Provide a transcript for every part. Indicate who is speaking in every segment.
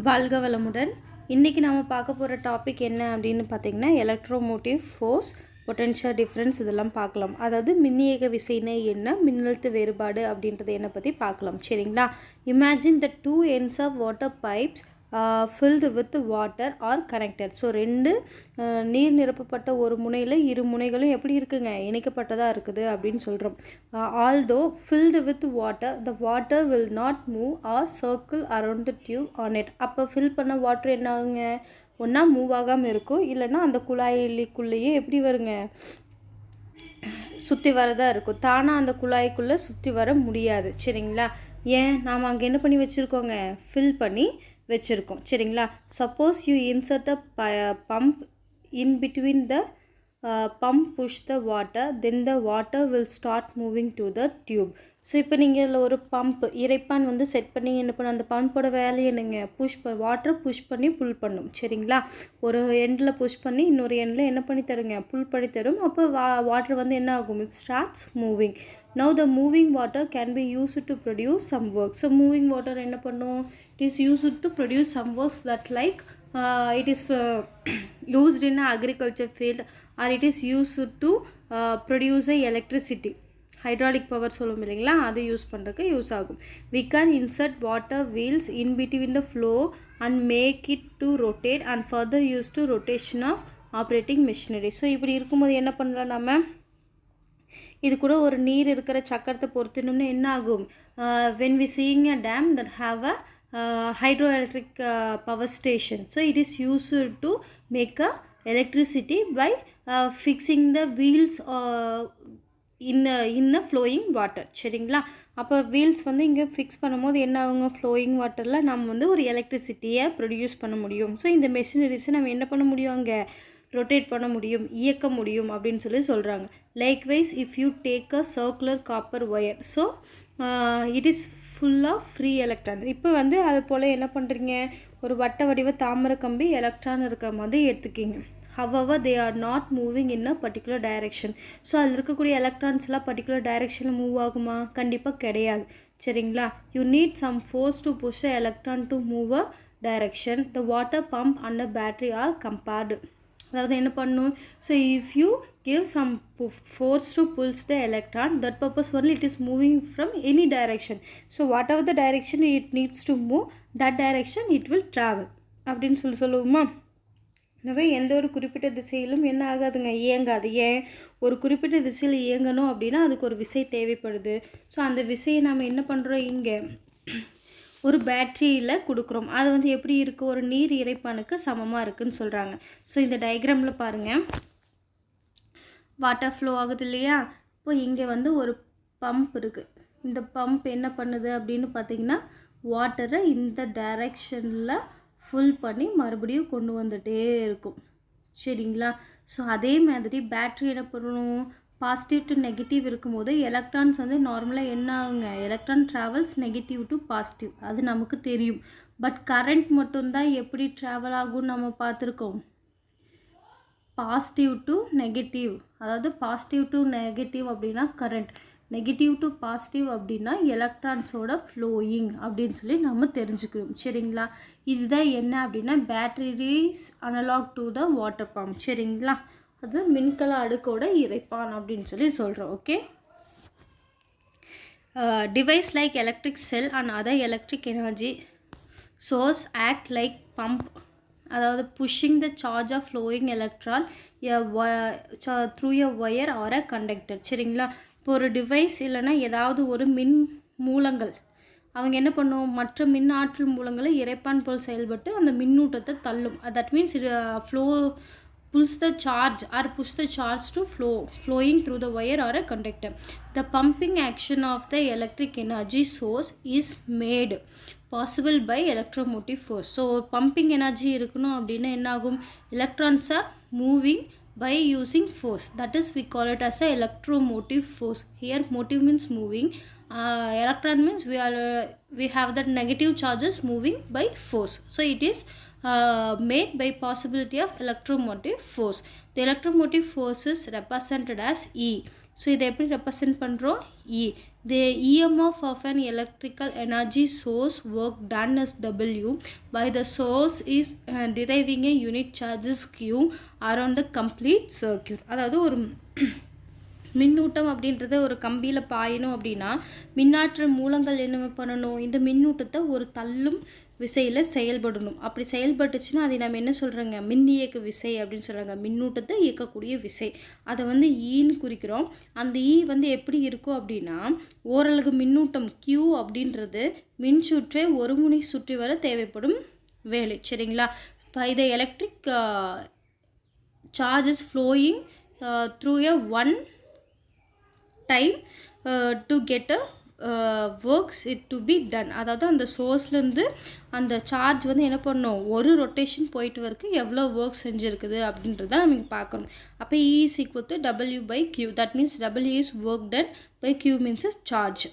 Speaker 1: வாழ்க வளமுடன். இன்றைக்கி நம்ம பார்க்க போகிற டாபிக் என்ன அப்படின்னு பார்த்திங்கன்னா, எலக்ட்ரோமோட்டிவ் ஃபோர்ஸ், பொட்டென்ஷியல் டிஃப்ரென்ஸ் இதெல்லாம் பார்க்கலாம். அதாவது மின்னியக்க விசைனா என்ன, மின்னழுத்த வேறுபாடு அப்படின்றத என்ன பற்றி பார்க்கலாம். சரிங்களா? Imagine the two ends of water pipes filled with water or connected. So ரெண்டு நீர் நிரப்பப்பட்ட ஒரு முனையில் இரு முனைகளும் எப்படி இருக்குங்க, இணைக்கப்பட்டதாக இருக்குது அப்படின்னு சொல்கிறோம். although filled with water, the water will not move or circle around the tube on it. அப்போ ஃபில் பண்ண வாட்டர் என்ன ஆகுங்க, ஒன்றா மூவ் ஆகாமல் இருக்கும், இல்லைன்னா அந்த குழாயிக்குள்ளேயே எப்படி வருங்க, சுற்றி வரதாக இருக்கும். தானாக அந்த குழாய்க்குள்ளே சுற்றி வர முடியாது. சரிங்களா? ஏன், நாம் அங்கே என்ன பண்ணி வச்சுருக்கோங்க, ஃபில் பண்ணி வச்சுருக்கோம். சரிங்களா? Suppose you insert a pump in between the pump push the water, then the water will start moving to the tube. So இப்போ நீங்கள் இதில் ஒரு பம்ப் இறைப்பான் செட் பண்ணி என்ன பண்ண, அந்த பம்போட வேலையை என்னங்க, வாட்டரை புஷ் பண்ணி புல் பண்ணும். சரிங்களா? ஒரு எண்டில் புஷ் பண்ணி இன்னொரு எண்டில் என்ன பண்ணி தருங்க, புல் பண்ணி தரும். அப்போ வாட்டர் என்ன ஆகும், it starts moving. Now the moving water can be used to produce some work. So moving water என்ன பண்ணும், it is used to produce some works that like it is used in agriculture field, or it is used to produce electricity. Hydraulic power சொல்லும் இல்லைங்களா, அது use பண்ணுறதுக்கு use ஆகும். We can insert water wheels in between the flow and make it to rotate and further use to rotation of operating machinery. So இப்படி இருக்கும்போது என்ன பண்ணலாம், நம்ம இது கூட ஒரு நீர் இருக்கிற சக்கரத்தை பொறுத்தினோம்னா என்ன ஆகும், when we seeing a dam that have a hydroelectric power station, so it is used to make a electricity by fixing the wheels in the flowing water. சரிங்களா? அப்போ வீல்ஸ் இங்கே ஃபிக்ஸ் பண்ணும்போது என்ன ஆகுங்க, ஃப்ளோயிங் வாட்டரில் நம்ம ஒரு எலக்ட்ரிசிட்டியை ப்ரொடியூஸ் பண்ண முடியும். ஸோ இந்த மெஷினரிஸை நம்ம என்ன பண்ண முடியும், அங்கே ரொட்டேட் பண்ண முடியும், இயக்க முடியும் அப்படின்னு சொல்கிறாங்க. Likewise if you take a circular copper wire, so it is full of free electron. இப்போ அது போல் என்ன பண்ணுறீங்க, ஒரு வட்ட வடிவ தாமரை கம்பி எலக்ட்ரான் இருக்கிற மாதிரி எடுத்துக்கிங்க. however they are not moving in a particular direction. So அதில் இருக்கக்கூடிய எலக்ட்ரான்ஸ்லாம் பர்டிகுலர் டைரெக்ஷனில் மூவ் ஆகுமா, கண்டிப்பாக கிடையாது. சரிங்களா? You need some force to push a electron to move a direction. The water pump and a battery are compared. அதாவது என்ன பண்ணும், so if you give some force to pulls the electron, that purpose only it is moving from any direction. So whatever the direction it needs to move, that direction it will travel அப்படின்னு சொல்லுவோமா. எனவே எந்த ஒரு குறிப்பிட்ட திசையிலும் என்ன ஆகாதுங்க, இயங்காது. ஏன், ஒரு குறிப்பிட்ட திசையில் இயங்கணும் அப்படின்னா அதுக்கு ஒரு விசை தேவைப்படுது. ஸோ அந்த விசையை நம்ம என்ன பண்ணுறோம், இங்கே ஒரு பேட்டரியில் கொடுக்குறோம். அது எப்படி இருக்குது, ஒரு நீர் இறைப்பானுக்கு சமமாக இருக்குதுன்னு சொல்கிறாங்க. ஸோ இந்த டயக்ராமில் பாருங்கள், வாட்டர் ஃப்ளோ ஆகுது இல்லையா. இப்போ இங்கே ஒரு பம்ப் இருக்குது. இந்த பம்ப் என்ன பண்ணுது அப்படின்னு பார்த்தீங்கன்னா, வாட்டரை இந்த டைரெக்ஷனில் ஃபுல் பண்ணி மறுபடியும் கொண்டு வந்துகிட்டே இருக்கும். சரிங்களா? ஸோ அதே மாதிரி பேட்ரி என்ன பண்ணணும், பாசிட்டிவ் டு நெகட்டிவ் இருக்கும்போது எலக்ட்ரான்ஸ் நார்மலாக என்ன ஆகுங்க, electron travels negative to positive, அது நமக்கு தெரியும். பட் கரண்ட் மட்டும்தான் எப்படி ட்ராவல் ஆகும்னு நம்ம பார்த்துருக்கோம், பாசிட்டிவ் டு நெகட்டிவ். அதாவது பாசிட்டிவ் டு நெகட்டிவ் அப்படின்னா கரண்ட், நெகட்டிவ் டு பாசிட்டிவ் அப்படின்னா எலக்ட்ரான்ஸோட ஃப்ளோயிங் அப்படின்னு நம்ம தெரிஞ்சுக்கிறோம். சரிங்களா? இதுதான் என்ன அப்படின்னா batteries analog to the water pump. சரிங்களா? அது மின்கல அடுக்கோட இறைப்பான் அப்படின்னு சொல்கிறோம். Okay. Device like electric cell and other electric energy source act like pump, அதாவது pushing the charge of flowing electron through a wire R a conductor. சரிங்களா? இப்போ ஒரு டிவைஸ் இல்லைன்னா ஏதாவது ஒரு மின் மூலங்கள் அவங்க என்ன பண்ணும், மற்ற மின் ஆற்றல் மூலங்களை இறைப்பான் போல் செயல்பட்டு அந்த மின்னூட்டத்தை தள்ளும். That means flow pulls the charge or push the charge to flowing through the wire or a conductor. The pumping action of the electric energy source is made possible by electromotive force. So pumping energy இருக்கணும் அப்படின்னா என்ன ஆகும், electrons are moving by using force, that is we call it as a electromotive force. Here motive means moving, electron means we have that negative charges moving by force. So it is made by possibility of electromotive force. The electromotive force is represented as E. So இதை எப்படி represent பண்ணுறோம், E. The EMF of an electrical energy source work done as W by the source is deriving a unit charges Q around the complete circuit. அதாவது ஒரு மின்னூட்டம் அப்படின்றது ஒரு கம்பியில் பாயணும் அப்படின்னா மின்னாற்றல் மூலங்கள் என்ன பண்ணணும், இந்த மின்னூட்டத்தை ஒரு தள்ளும் விசையில் செயல்படணும். அப்படி செயல்பட்டுச்சுன்னா அதை நம்ம என்ன சொல்கிறோங்க, மின் இயக்கு விசை அப்படின்னு சொல்கிறாங்க. மின்னூட்டத்தை இயக்கக்கூடிய விசை, அதை வந்து ஈன்னு குறிக்கிறோம். அந்த ஈ வந்து எப்படி இருக்கும் அப்படின்னா, ஓரலகு மின்னூட்டம் Q அப்படின்றது மின்சுற்றை ஒரு முனை சுற்றி வர தேவைப்படும் வேலை. சரிங்களா? இப்போ இதை electric charges flowing through a one time to get a works it to be done. அதாவது அந்த சோர்ஸ்லேருந்து அந்த சார்ஜ் வந்து என்ன பண்ணணும், ஒரு ரொட்டேஷன் போயிட்டு வரைக்கும் எவ்வளோ ஒர்க் செஞ்சுருக்குது அப்படின்றத நம்ம பார்க்கணும். அப்போ E is equal to W by Q. That means W is work done by Q means is charge.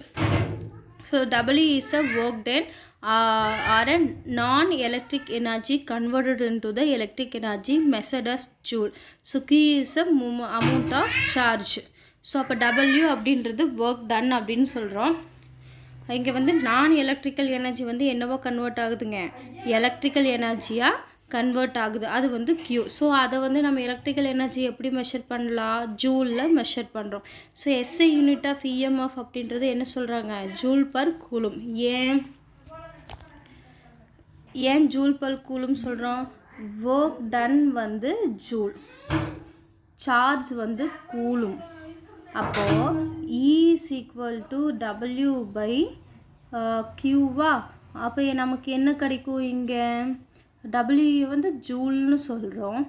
Speaker 1: So W is a work done or a non-electric energy converted into the electric energy measured as joule. So Q is a amount of charge. So அப்போ W அப்படின்றது work done அப்படின்னு சொல்கிறோம். இங்கே வந்து நான் electrical energy வந்து என்னவோ convert ஆகுதுங்க, எலக்ட்ரிக்கல் எனர்ஜியாக கன்வெர்ட் ஆகுது, அது வந்து Q. ஸோ அதை வந்து நம்ம எலக்ட்ரிக்கல் எனர்ஜி எப்படி மெஷர் பண்ணலாம், ஜூலில் மெஷர் பண்ணுறோம். So SI unit of EMF அப்படின்றது என்ன சொல்கிறாங்க, ஜூல் பர் கூலும். ஏன் ஜூல் பர் கூலும் சொல்கிறோம், ஒர்க் டன் வந்து ஜூல், சார்ஜ் வந்து கூலும். அப்போது E is equal to W by Qவா. அப்போ நமக்கு என்ன கிடைக்கும், இங்கே W வந்து ஜூல்னு சொல்கிறோம்,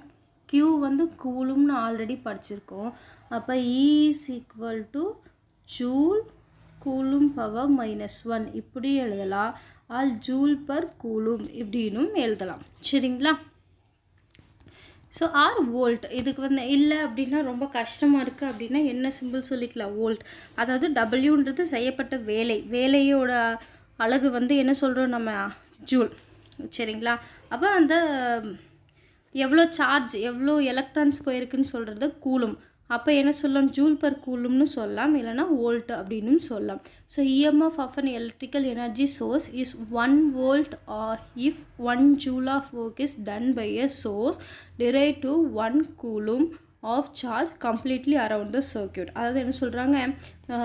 Speaker 1: Q வந்து கூலும்னு ஆல்ரெடி படிச்சிருக்கோம். அப்போ E is equal to joule coulomb power -1 இப்படி எழுதலாம், ஆல் ஜூல் பர் கூலும் இப்படின்னும் எழுதலாம். சரிங்களா? So or volt. இதுக்கு வந்து இல்லை அப்படின்னா ரொம்ப கஷ்டமாக இருக்குது அப்படின்னா என்ன சிம்பிள் சொல்லிக்கலாம், வோல்ட். அதாவது டபிள்யூன்றது செய்யப்பட்ட வேலையோட அலகு வந்து என்ன சொல்கிறோம் நம்ம, ஜூல். சரிங்களா? அப்போ அந்த எவ்வளோ சார்ஜ் எவ்வளோ எலக்ட்ரான்ஸ் போயிருக்குன்னு சொல்கிறது கூலும். அப்போ என்ன சொல்லலாம், ஜூல் பர் கூலும்னு சொல்லலாம், இல்லைனா வோல்ட் அப்படின்னு சொல்லலாம். So EMF of an electrical energy source is 1 volt or if 1 joule of work is done by a source derived to 1 coulomb of charge completely around the circuit. அதாவது என்ன சொல்கிறாங்க,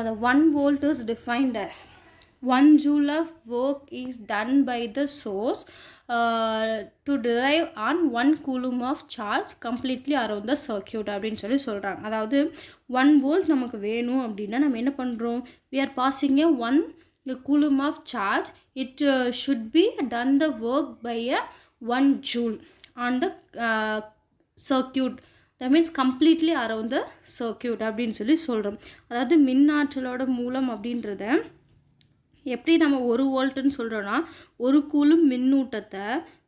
Speaker 1: the 1 volt is defined as 1 joule of work is done by the source to derive on 1 coulomb of charge completely around the circuit அப்படின்னு சொல்கிறாங்க. அதாவது 1 volt நமக்கு வேணும் அப்படின்னா நம்ம என்ன பண்ணுறோம், we are passing a 1 coulomb of charge. It should be done the work by a 1 joule on the circuit. That means completely around the circuit அப்படின்னு சொல்கிறோம். அதாவது மின்னாற்றலோட மூலம் அப்படின்றத எப்படி நம்ம 1 வோல்ட்டுன்னு சொல்கிறோன்னா, ஒரு கூலும் மின்னூட்டத்தை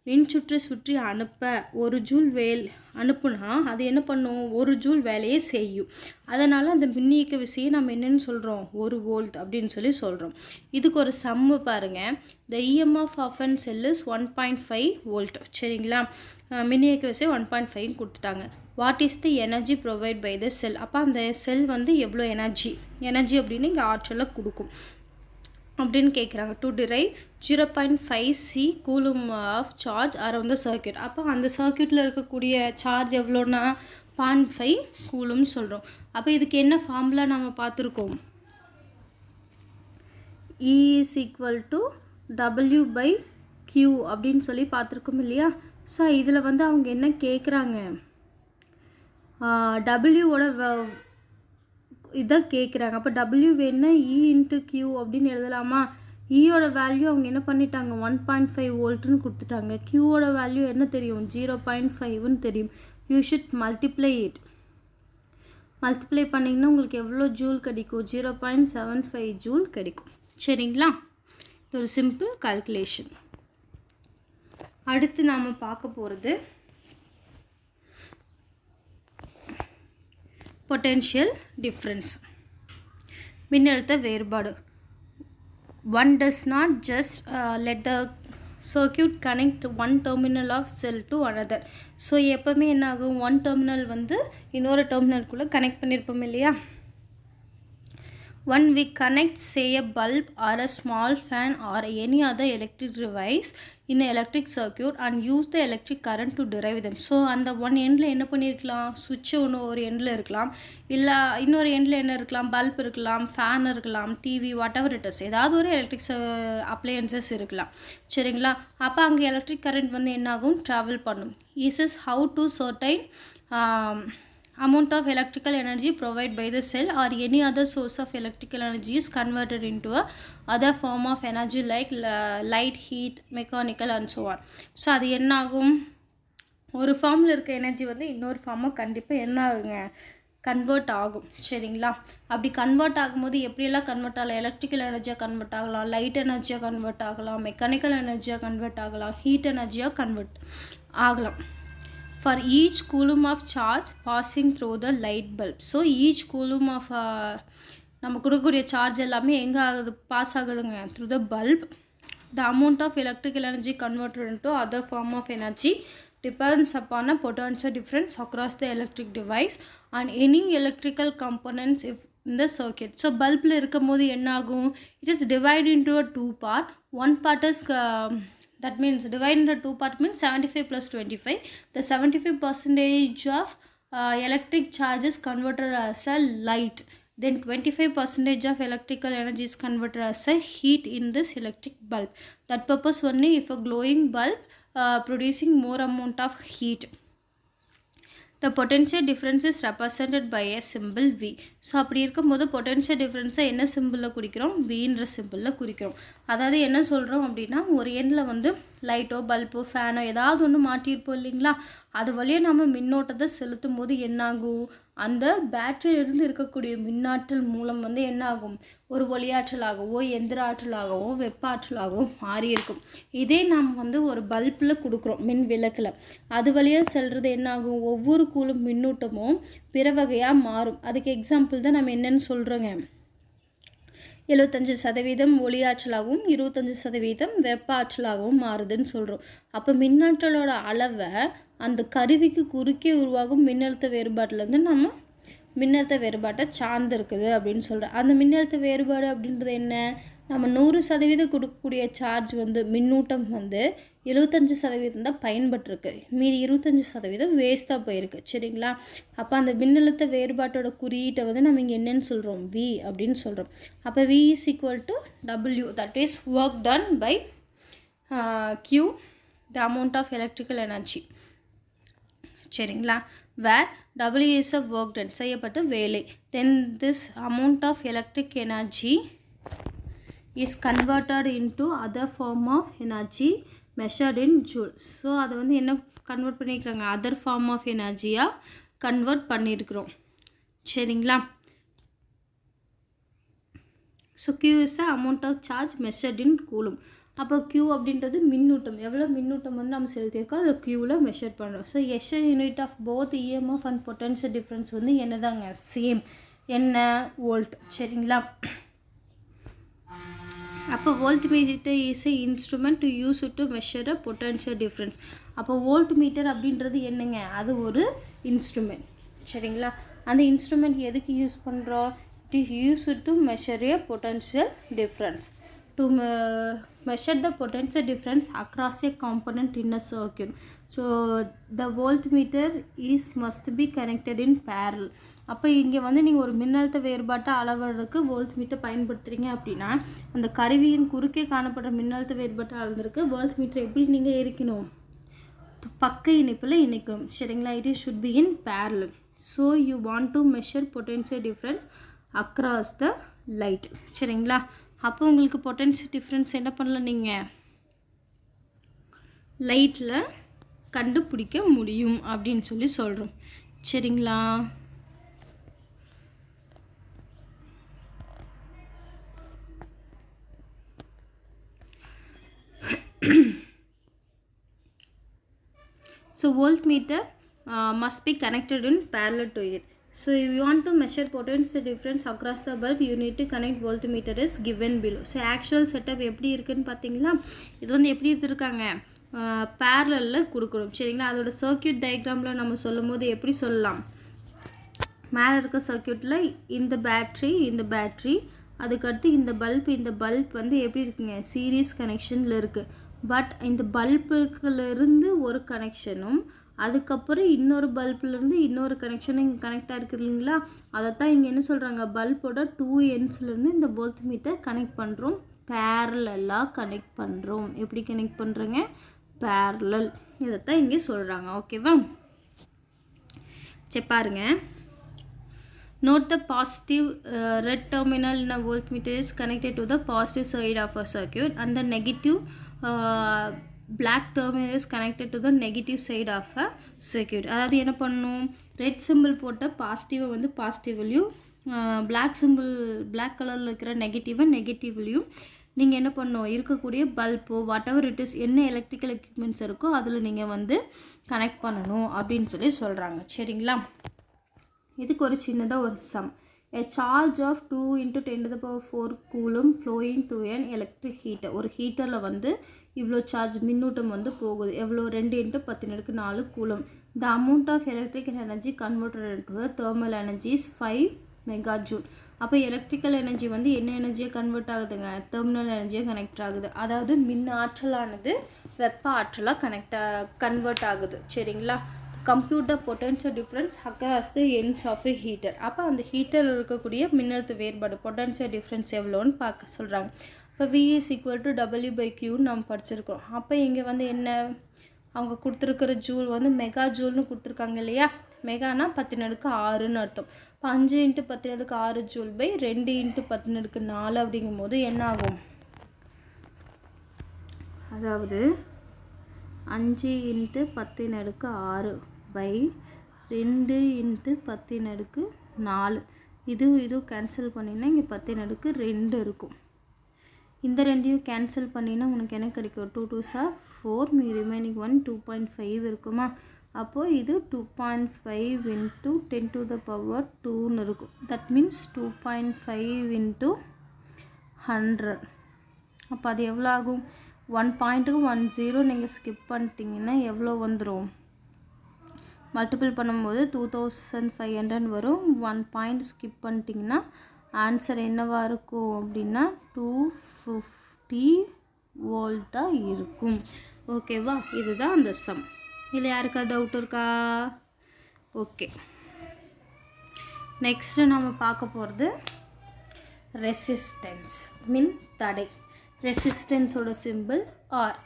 Speaker 1: மின்சுற்றை சுற்றி அனுப்ப 1 ஜூல் அனுப்புனா அது என்ன பண்ணும், 1 ஜூல் வேலையை செய்யும். அதனால் அந்த மின்னியக்க விசையை நம்ம என்னென்னு சொல்கிறோம், 1 வோல்ட் அப்படின்னு சொல்கிறோம். இதுக்கு ஒரு சம்மு பாருங்கள், the EMF of an cell is 1.5 volt. சரிங்களா? மின்னியக்க விசை 1.5 கொடுத்துட்டாங்க. What is the energy provide by the cell. அப்போ அந்த செல் வந்து எவ்வளோ எனர்ஜி அப்படின்னு இங்கே ஆற்றலை கொடுக்கும் அப்படின்னு கேட்குறாங்க. To drive 0.5 C coulomb of charge around the circuit. அப்போ அந்த சர்க்யூட்டில் இருக்கக்கூடிய சார்ஜ் எவ்வளோன்னா 0.5 கூலும்னு சொல்கிறோம். அப்போ இதுக்கு என்ன ஃபார்முலா நம்ம பார்த்துருக்கோம், E is equal to W by Q அப்படின்னு சொல்லி பார்த்துருக்கோம் இல்லையா? ஸோ இதில் வந்து அவங்க என்ன கேட்குறாங்க, டபிள்யூவோட இதை கேட்குறாங்க. அப்போ W வேணுன்னா E இன்ட்டு Q அப்படின்னு எழுதலாமா? ஈயோட வேல்யூ அவங்க என்ன பண்ணிட்டாங்க, 1.5 வோல்ட்டுன்னு கொடுத்துட்டாங்க. Qவோட வேல்யூ என்ன தெரியும், 0.5ன்னு தெரியும். You should multiply it. Multiply பண்ணிங்கன்னா உங்களுக்கு எவ்வளோ ஜூல் கிடைக்கும், 0.75 ஜூல் கிடைக்கும். சரிங்களா? இது ஒரு சிம்பிள் கால்குலேஷன். அடுத்து நாம் பார்க்க போகிறது பொட்டென்ஷியல் டிஃப்ரென்ஸ், மின்னழுத்த வேறுபாடு. One does not just let the circuit connect one terminal of cell to another. So எப்போவுமே என்ன ஆகும், ஒன் டெர்மினல் வந்து இன்னொரு டெர்மினல்குள்ளே கனெக்ட் பண்ணியிருப்போம் இல்லையா? When we connect, say, a bulb or a small fan or any other electric device in an electric circuit and use the electric current to derive them. So அந்த one எண்டில் என்ன பண்ணியிருக்கலாம், சுவிட்சு ஒன்று ஒரு எண்டில் இருக்கலாம், இல்லை இன்னொரு எண்டில் என்ன இருக்கலாம், பல்ப் இருக்கலாம், ஃபேன் இருக்கலாம், TV, what ever it is, ஏதாவது ஒரு எலக்ட்ரிக் அப்ளையன்சஸ் இருக்கலாம். சரிங்களா? அப்போ அங்கே எலக்ட்ரிக் கரண்ட் வந்து என்னாகும், ட்ராவல் பண்ணும். Is how to certain amount of electrical energy provided by the cell or any other source of electrical energy is converted into a other form of energy like light, heat, mechanical and so on. So அது என்ன ஆகும், ஒரு ஃபார்மில் இருக்க energy வந்து இன்னொரு ஃபார்மாக கண்டிப்பாக என்ன ஆகுங்க, கன்வெர்ட் ஆகும். சரிங்களா? அப்படி கன்வெர்ட் ஆகும்போது எப்படியெல்லாம் கன்வெர்ட் ஆகலாம், எலக்ட்ரிக்கல் எனர்ஜியாக கன்வெர்ட் ஆகலாம், லைட் எனர்ஜியாக கன்வெர்ட் ஆகலாம், மெக்கானிக்கல் எனர்ஜியாக கன்வெர்ட் ஆகலாம், ஹீட் எனர்ஜியாக கன்வெர்ட் ஆகலாம். For each coulomb of charge passing through the light bulb. So each coulomb of நம்ம கொடுக்கக்கூடிய சார்ஜ் எல்லாமே எங்கே ஆகுது, பாஸ் ஆகுதுங்க, through the bulb. The amount of electrical energy converted into other form of energy depends upon a potential difference across the electric device and any electrical components if in the circuit. So பல்பில் இருக்கும் போது என்ன ஆகும், it is divided into a two part. One part is that means divided into two part means 75 plus 25. The 75% of electric charge is converted as a light. Then 25% of electrical energy is converted as a heat in this electric bulb. That purpose only if a glowing bulb producing more amount of heat. The potential difference is represented by a symbol V. So அப்படி இருக்கும்போது potential டிஃப்ரென்ஸை என்ன சிம்பிளில் குறிக்கிறோம், Vன்ற சிம்பிளில் குறிக்கிறோம். அதாவது என்ன சொல்கிறோம் அப்படின்னா, ஒரு எண்டில் வந்து லைட்டோ பல்போ ஃபேனோ ஏதாவது ஒன்று மாட்டியிருப்போம் இல்லைங்களா, அது வழியாக நம்ம மின்னோட்டத்தை செலுத்தும் போது என்னாகும், அந்த பேட்டரியிலிருந்து இருக்கக்கூடிய மின்னாற்றல் மூலம் வந்து என்னாகும், ஒரு ஒளியாற்றலாகவோ எந்திர ஆற்றலாகவோ வெப்ப ஆற்றலாகவோ மாறி இருக்கும். இதே நாம் வந்து ஒரு பல்பில் கொடுக்குறோம், மின் விளக்கில், அது வழியாக செல்வது என்னாகும், ஒவ்வொரு கூலும் மின்னூட்டமும் பிற வகையாக மாறும். அதுக்கு எக்ஸாம்பிள் தான் நம்ம என்னென்னு சொல்கிறோங்க, 75% ஒளியாற்றலாகவும் 25% வெப்ப ஆற்றலாகவும் மாறுதுன்னு சொல்கிறோம். அப்போ மின்னாற்றலோட அளவை அந்த கருவிக்கு குறுக்கே உருவாகும் மின்னழுத்த வேறுபாட்டிலேருந்து நம்ம மின்னழுத்த வேறுபாட்டை சார்ந்து இருக்குது அப்படின்னு சொல்கிறோம். அந்த மின்னழுத்த வேறுபாடு அப்படின்றது என்ன, நம்ம 100% கொடுக்கக்கூடிய சார்ஜ் வந்து மின்னூட்டம் வந்து 75% தான் பயன்பட்டுருக்கு, மீதி 25% வேஸ்ட்டாக போயிருக்கு. சரிங்களா? அப்போ அந்த மின்னழுத்த வேறுபாட்டோட குறியீட்டை வந்து நம்ம இங்கே என்னன்னு சொல்கிறோம், V அப்படின்னு சொல்கிறோம். அப்போ V is equal to W, that is work done by Q, the amount of electrical energy. சரிங்களா? where W is a work done, செய்யப்பட்ட வேலை. then this amount of electric energy is converted into other form of energy measured in joule. So அதை வந்து என்ன convert பண்ணியிருக்கிறாங்க, other form of எனர்ஜியாக convert பண்ணியிருக்கிறோம். சரிங்களா? So Q is the amount of charge measured in coulomb. அப்போ Q அப்படின்றது மின்னூட்டம், எவ்வளோ மின்னூட்டம் வந்து நம்ம செலுத்தியிருக்கோம் அதை Qவில் மெஷர் பண்ணுறோம். So SI unit of both EMF and potential difference வந்து என்னதாங்க, சேம், என்ன, வோல்ட். சரிங்களா? அப்போ volt meter is a instrument to use to measure a potential difference. அப்போ வோல்ட் மீட்டர் அப்படின்றது என்னங்க, அது ஒரு இன்ஸ்ட்ருமெண்ட். சரிங்களா? அந்த இன்ஸ்ட்ருமெண்ட் எதுக்கு யூஸ் பண்ணுறோம், it is use to measure a potential difference, to measure the potential difference across a component in a circuit. So the voltmeter must be connected in parallel. அப்போ இங்கே வந்து நீங்கள் ஒரு மின்னழுத்த வேறுபாட்டை அளவதற்கு வோல்ட்மீட்டர் பயன்படுத்துகிறீங்க அப்படின்னா, அந்த கருவியின் குறுக்கே காணப்படுற மின்னழுத்த வேறுபாட்டை அளந்தருக்கு வோல்ட்மீட்டர் எப்படி நீங்கள் இருக்கணும், பக்க இணைப்பில் இணைக்கணும். சரிங்களா? it should be in parallel. So you want to measure potential difference across the light. சரிங்களா? அப்போ உங்களுக்கு பொட்டன்ஷியல் டிஃப்ரென்ஸ் என்ன பண்ணலாம், நீங்கள் லைட்டில் கண்டுபிடிக்க முடியும் அப்படின்னு சொல்லி சொல்கிறோம். சரிங்களா? So voltmeter must be connected in parallel to it. So if you want to measure potential difference across the bulb, you need to connect voltmeter is given below. So actual setup எப்படி இருக்குன்னு பார்த்தீங்களா, இது வந்து எப்படி எடுத்துருக்காங்க, பேரலில் கொடுக்கணும். சரிங்களா? அதோட சர்க்கியூட் டயக்ராமில் நம்ம சொல்லும் போது எப்படி சொல்லலாம், மேலே இருக்க சர்க்கியூட்டில் இந்த பேட்ரி அதுக்கடுத்து இந்த பல்ப் வந்து எப்படி இருக்குங்க, சீரீஸ் கனெக்ஷனில் இருக்குது. பட் இந்த பல்புக்குலேருந்து ஒரு கனெக்ஷனும் அதுக்கப்புறம் இன்னொரு பல்ப்லேருந்து இன்னொரு கனெக்ஷனும் இங்கே கனெக்டாக இருக்குது இல்லைங்களா, அதைத்தான் இங்கே என்ன சொல்கிறாங்க, பல்போட 2 எண்ட்ஸ்லேருந்து இந்த வோல்ட்மீட்டர் கனெக்ட் பண்ணுறோம், பேரலாக கனெக்ட் பண்ணுறோம். எப்படி கனெக்ட் பண்ணுறோங்க, பேரலல். இதைத்தான் இங்கே சொல்கிறாங்க. ஓகேவா, சரி பாருங்க. Note the positive red terminal in a voltmeter is connected to the positive side of a circuit and the negative black terminal is connected to the negative side of a circuit. அதாவது என்ன பண்ணணும், red simple போட்ட பாசிட்டிவை வந்து பாசிட்டிவ்லையும், black கலரில் இருக்கிற நெகட்டிவ்லையும் நீங்கள் என்ன பண்ணணும், இருக்கக்கூடிய பல்போ வாட் எவர் இட் இஸ், என்ன எலக்ட்ரிக்கல் எக்யூப்மெண்ட்ஸ் இருக்கோ அதில் நீங்கள் வந்து கனெக்ட் பண்ணணும் அப்படின்னு சொல்லி சொல்கிறாங்க. சரிங்களா, இதுக்கு ஒரு சின்னதாக ஒரு sum. A charge of 2 × 10⁴ coulomb flowing through an electric heater. ஒரு ஹீட்டரில் வந்து இவ்வளோ சார்ஜ் மின்னூட்டம் வந்து போகுது, எவ்வளோ 2 × 10⁴ coulomb. The amount of electrical energy converted into the thermal energy is 5 megajoule. அப்போ எலக்ட்ரிக்கல் எனர்ஜி வந்து என்ன எனர்ஜியாக கன்வெர்ட் ஆகுதுங்க, தெர்மினல் எனர்ஜியாக கனெக்ட் ஆகுது. அதாவது மின் ஆற்றலானது வெப்ப ஆற்றலாக கன்வெர்ட் ஆகுது. சரிங்களா, compute the potential difference across the ends of a heater. அப்போ அந்த ஹீட்டரில் இருக்கக்கூடிய மின்னழுத்த வேறுபாடு பொட்டன்ஷியல் டிஃப்ரென்ஸ் எவ்வளோன்னு பார்க்க சொல்கிறாங்க. இப்போ V = W/Q நம்ம படிச்சிருக்கோம். அப்போ இங்கே வந்து என்ன, அவங்க கொடுத்துருக்கிற ஜூல் வந்து மெகா ஜூல்னு கொடுத்துருக்காங்க இல்லையா, மெகானா 10⁶ அர்த்தம். இப்போ 5 × 10⁶ ஜூல் பை 2 × 10⁴ அப்படிங்கும் போது என்ன ஆகும், அதாவது 5 × 10⁶ பை 2 × 10⁴. இதுவும் கேன்சல் பண்ணினா இங்கே 10⁻² இருக்கும். இந்த ரெண்டையும் கேன்சல் பண்ணினா உனக்கு என்ன கிடைக்கும், 2 2s are 4, ரிமைனிங் 1 2.5 இருக்குமா. அப்போது இது 2.5 × 10⁻²ன்னு இருக்கும். That means 2.5 × 100. அப்போ அது எவ்வளோ ஆகும், 1.10 நீங்கள் ஸ்கிப் பண்ணிட்டீங்கன்னா எவ்வளோ வந்துடும், மல்டிபிள் பண்ணும்போது 2500 வரும். 1 பாயிண்ட் ஸ்கிப் பண்ணிட்டிங்கன்னா ஆன்சர் என்னவாக இருக்கும் அப்படின்னா 250 வோல்ட்டாக இருக்கும். ஓகேவா, இதுதான் அந்த சம். இல்லை யாருக்கா டவுட் இருக்கா? ஓகே, நெக்ஸ்ட்டு நம்ம பார்க்க போகிறது ரெசிஸ்டன்ஸ், மின் தடை. ரெசிஸ்டன்ஸோட simple R.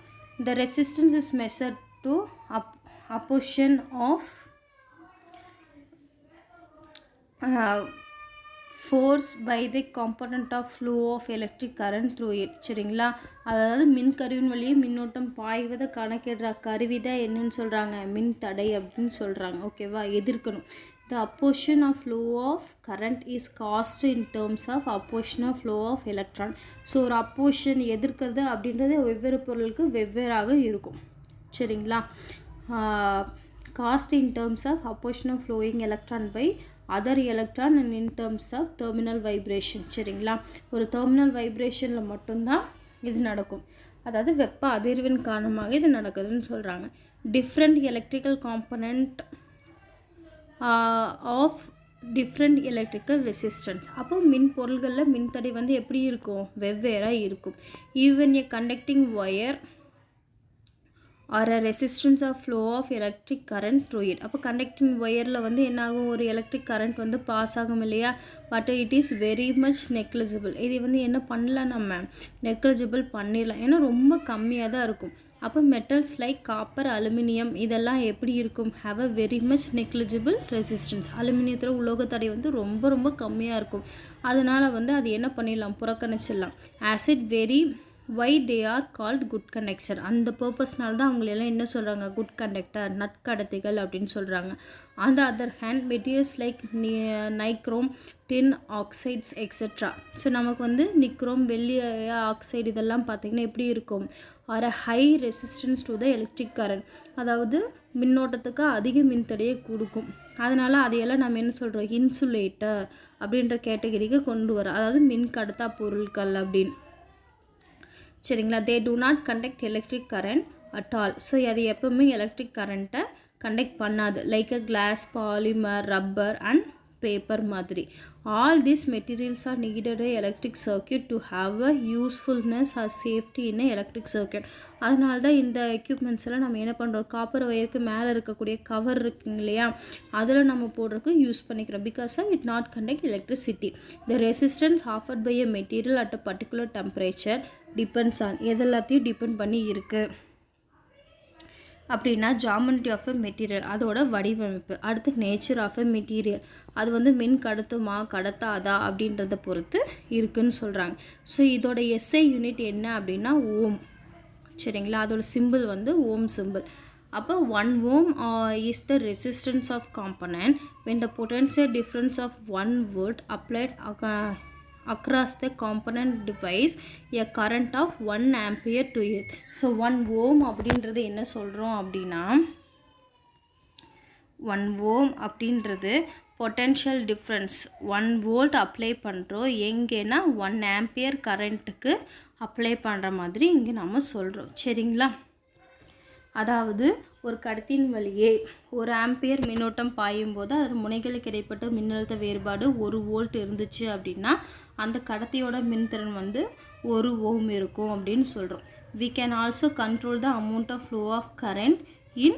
Speaker 1: The resistance is measured to opposition of force by the component of flow of electric current through it. சரிங்களா, அதாவது மின் கருவின் வழியே மின்னோட்டம் பாய்வதை கணக்கிடுற கருவி தான் என்னன்னு சொல்கிறாங்க, மின் தடை அப்படின்னு சொல்கிறாங்க. ஓகேவா, எதிர்க்கணும். The opposition of flow of current is caused in terms of opposition of flow of electron. So ஒரு அப்போசிஷன் எதிர்க்கிறது அப்படின்றது வெவ்வேறு பொருளுக்கு வெவ்வேறாக இருக்கும். சரிங்களா, caused in terms of opposition of flowing electron by other electron and in terms of terminal vibration. சரிங்களா, ஒரு terminal vibrationல மட்டும்தான் இது நடக்கும், அதாவது வெப்ப அதிர்வின் காரணமாக இது நடக்குதுன்னு சொல்கிறாங்க. Different electrical component of different electrical resistance. அப்போ மின் பொருள்களில் மின்தடை வந்து எப்படி இருக்கும், வெவ்வேறாக இருக்கும். Even a conducting wire R a resistance of flow of electric current through it. அப்போ கண்டக்டிங் ஒயரில் வந்து என்ன ஆகும், ஒரு எலக்ட்ரிக் கரண்ட் வந்து பாஸ் ஆகும் இல்லையா, but it is very much negligible. இது வந்து என்ன பண்ணலாம், நம்ம நெக்லிஜிபிள் பண்ணிடலாம், ஏன்னா ரொம்ப கம்மியாக தான் இருக்கும். அப்போ மெட்டல்ஸ் லைக் காப்பர், அலுமினியம் இதெல்லாம் எப்படி இருக்கும், have a very much negligible resistance. அலுமினியத்தில் உலோகத்தடை வந்து ரொம்ப ரொம்ப கம்மியாக இருக்கும். அதனால் வந்து அது என்ன பண்ணிடலாம், புறக்கணிச்சிடலாம். ஆசிட் very why they are called good conductor. அந்த பர்பஸ்னால தான் அவங்களெல்லாம் என்ன சொல்கிறாங்க, குட் கண்டக்டர், நற்கடத்திகள் அப்படின்னு சொல்கிறாங்க. On the other hand materials like nichrome, tin oxides etcetera. So நமக்கு வந்து நிக்ரோம், வெள்ளி ஆக்சைடு இதெல்லாம் பார்த்திங்கன்னா எப்படி இருக்கும், are a high resistance to the electric current. அதாவது மின்னோட்டத்துக்கு அதிக மின்தடையை கொடுக்கும். அதனால் அதையெல்லாம் நம்ம என்ன சொல்கிறோம், இன்சுலேட்டர் அப்படின்ற கேட்டகரிக்கு கொண்டு வரோம், அதாவது மின் கடத்தா பொருட்கள் அப்படின்னு. சரிங்களா, they do not conduct electric current at all. So அது எப்பவுமே எலக்ட்ரிக் கரண்ட்டை கண்டக்ட் பண்ணாது. Like a glass, polymer, rubber and paper மாதிரி. All these materials are needed a electric circuit to have a usefulness or safety in a electric circuit. அதனால தான் இந்த equipments எல்லாம் நம்ம என்ன பண்ணுறோம், காப்பர் ஒயருக்கு மேலே இருக்கக்கூடிய கவர் இருக்குங்க இல்லையா, அதில் நம்ம போடுறதுக்கு யூஸ் பண்ணிக்கிறோம். Because it not conduct electricity. The resistance offered by a material at a particular temperature depends on, எதெல்லாத்தையும் டிபெண்ட் பண்ணி இருக்குது அப்படின்னா ஜாமெட்ரி ஆஃப் எ மெட்டீரியல், அதோட வடிவமைப்பு. அடுத்து நேச்சர் ஆஃப் எ மெட்டீரியல், அது வந்து மின் கடத்துமா கடத்தாதா அப்படின்றத பொறுத்து இருக்குன்னு சொல்கிறாங்க. ஸோ இதோட எஸ்ஐ யூனிட் என்ன அப்படின்னா ஓம். சரிங்களா, அதோட சிம்பிள் வந்து ஓம் சிம்பிள். அப்போ 1 ohm is the resistance of component when the potential difference of 1 volt applied across the component device a current of 1 ampere to it. So 1 ohm அப்படின்றது என்ன சொல்கிறோம் அப்படின்னா 1 ohm அப்படின்றது பொட்டென்ஷியல் டிஃப்ரென்ஸ் 1 volt அப்ளை பண்ணுறோம் எங்கேனா 1 ampere கரண்ட்டுக்கு apply பண்ணுற மாதிரி இங்கே நம்ம சொல்கிறோம். சரிங்களா, அதாவது ஒரு கடத்தின் வழியே 1 ஆம்பியர் மின்னோட்டம் பாயும் போது அது முனைகளுக்கு இடைப்பட்ட மின்னழுத்த வேறுபாடு 1 வோல்ட் இருந்துச்சு அப்படின்னா அந்த கடத்தியோட மின்திறன் வந்து 1 ஓம் இருக்கும் அப்படின்னு சொல்கிறோம். We can also control the amount of flow of current in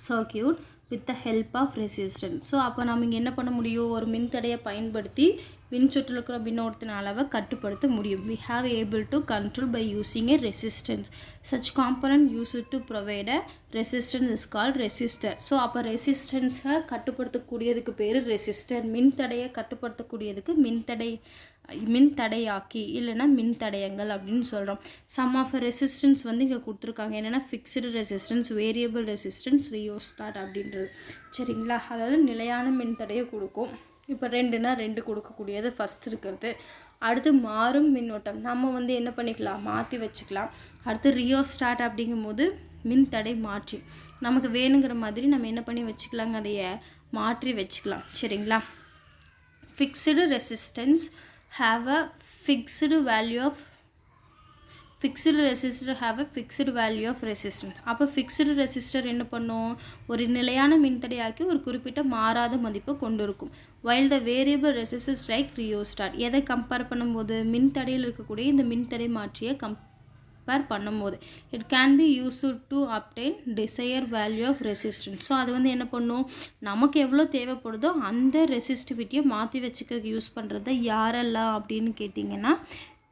Speaker 1: circuit with the help of resistance. So அப்போ நம்ம இங்கே என்ன பண்ண முடியும், ஒரு மின்தடையை பயன்படுத்தி மின்சுற்றில் இருக்கிற மின்னோட்டத்தின் அளவை கட்டுப்படுத்த முடியும். We have able to control by using a resistance. Such component used to provide a resistance is called resistor. So அப்போ ரெசிஸ்டன்ஸை கட்டுப்படுத்தக்கூடியதுக்கு பேர் ரெசிஸ்டர், மின்தடையை கட்டுப்படுத்தக்கூடியதுக்கு மின்தடையாக்கி இல்லைன்னா மின்தடையங்கள் அப்படின்னு சொல்கிறோம். சம் ஆஃப் ரெசிஸ்டன்ஸ் வந்து இங்கே கொடுத்துருக்காங்க. என்னென்னா fixed resistance, variable resistance, rheostat அப்படின்றது. சரிங்களா, அதாவது நிலையான மின்தடையை கொடுக்கும். இப்போ 2னா 2 கொடுக்கக்கூடியது ஃபஸ்ட் இருக்கிறது. அடுத்து மாறும் மின்னோட்டம் நம்ம வந்து என்ன பண்ணிக்கலாம், மாற்றி வச்சுக்கலாம். அடுத்து ரியோஸ்டாட் அப்படிங்கும்போது மின்தடை மாற்றி நமக்கு வேணுங்கிற மாதிரி நம்ம என்ன பண்ணி வச்சுக்கலாங்க, அதைய மாற்றி வச்சுக்கலாம். சரிங்களா, fixed resistance have a fixed value of fixed resistor have a fixed value of resistance. அப்போ fixed resistor என்ன பண்ணும், ஒரு நிலையான மின்தடையாக்கி ஒரு குறிப்பிட்ட மாறாத மதிப்பை கொண்டு இருக்கும். while the variable resistors like rheostat, எதை கம்பேர் பண்ணும்போது மின்தடையில் இருக்கக்கூடிய இந்த மின்தடை மாற்றியை கம்பேர் பண்ணும்போது it can be used to obtain desired value of resistance. So அது வந்து என்ன பண்ணும், நமக்கு எவ்வளோ தேவைப்படுதோ அந்த ரெசிஸ்டிவிட்டியை மாற்றி வச்சுக்க யூஸ் பண்ணுறது யாரெல்லாம் அப்படின்னு கேட்டிங்கன்னா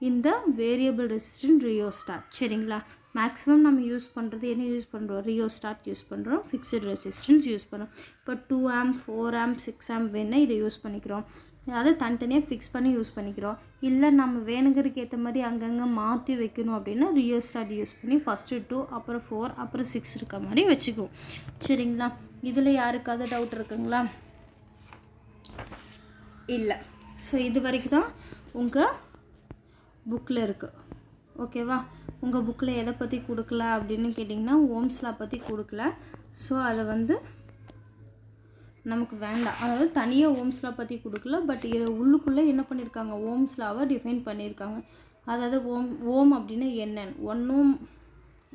Speaker 1: இந்த வேரியபிள் ரெசிஸ்டன்ஸ் ரியோஸ்டாட். சரிங்களா, மேக்ஸிமம் நம்ம யூஸ் பண்ணுறது என்ன யூஸ் பண்ணுறோம், ரியோஸ்டாட் யூஸ் பண்ணுறோம், ஃபிக்ஸ்டு ரெசிஸ்டன்ஸ் யூஸ் பண்ணுறோம். இப்போ 2 amp 4 amp 6 amp வேணால் இதை யூஸ் பண்ணிக்கிறோம், அதாவது தனித்தனியாக ஃபிக்ஸ் பண்ணி யூஸ் பண்ணிக்கிறோம். இல்லை நம்ம வேணுங்கிறதுக்கு ஏற்ற மாதிரி அங்கங்கே மாற்றி வைக்கணும் அப்படின்னா ரியோஸ்டாட் யூஸ் பண்ணி ஃபஸ்ட்டு 2 அப்புறம் 4 அப்புறம் 6 இருக்க மாதிரி வச்சுக்குவோம். சரிங்களா, இதில் யாருக்காவது டவுட் இருக்குங்களா? இல்லை. ஸோ இது வரைக்கும் தான் உங்கள் புக்கில் இருக்குது. ஓகேவா, உங்கள் புக்கில் எதை பற்றி கொடுக்கல அப்படின்னு கேட்டிங்கன்னா ஓம்ஸ் லா பற்றி கொடுக்கல. ஸோ அதை வந்து நமக்கு வேண்டாம், அதாவது தனியாக ஓம்ஸ் லா பற்றி கொடுக்கல. பட் உள்ளுக்குள்ளே என்ன பண்ணியிருக்காங்க, ஓம்ஸ் லாவை டிஃபைன் பண்ணியிருக்காங்க. அதாவது ஓம் அப்படின்னு என்ன, 1 ohm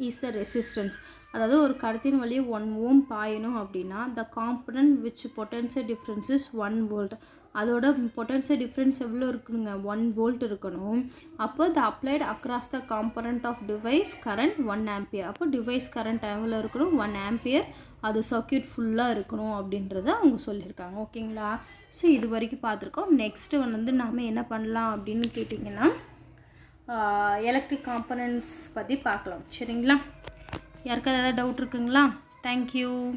Speaker 1: இஸ் த ரெசிஸ்டன்ஸ். அதாவது ஒரு கடத்தின் வழியே 1 ohm பாயணும் அப்படின்னா the component which potential difference is 1 volt. அதோட பொட்டன்ஷியல் டிஃப்ரென்ஸ் எவ்வளோ இருக்கணுங்க, 1 volt இருக்கணும். அப்போ the applied across the component of device current 1 ampere. அப்போ டிவைஸ் கரண்ட் எவ்வளோ இருக்கணும், 1 ampere. அது சர்க்யூட் ஃபுல்லாக இருக்கணும் அப்படின்றத அவங்க சொல்லியிருக்காங்க. ஓகேங்களா, ஸோ இது வரைக்கும் பார்த்துருக்கோம். நெக்ஸ்ட்டு வந்து நாம் என்ன பண்ணலாம் அப்படின்னு கேட்டிங்கன்னா எலக்ட்ரிக் காம்பனன்ட்ஸ் பற்றி பார்க்கலாம். சரிங்களா, யாருக்காவது ஏதாவது டவுட் இருக்குங்களா? தேங்க்யூ.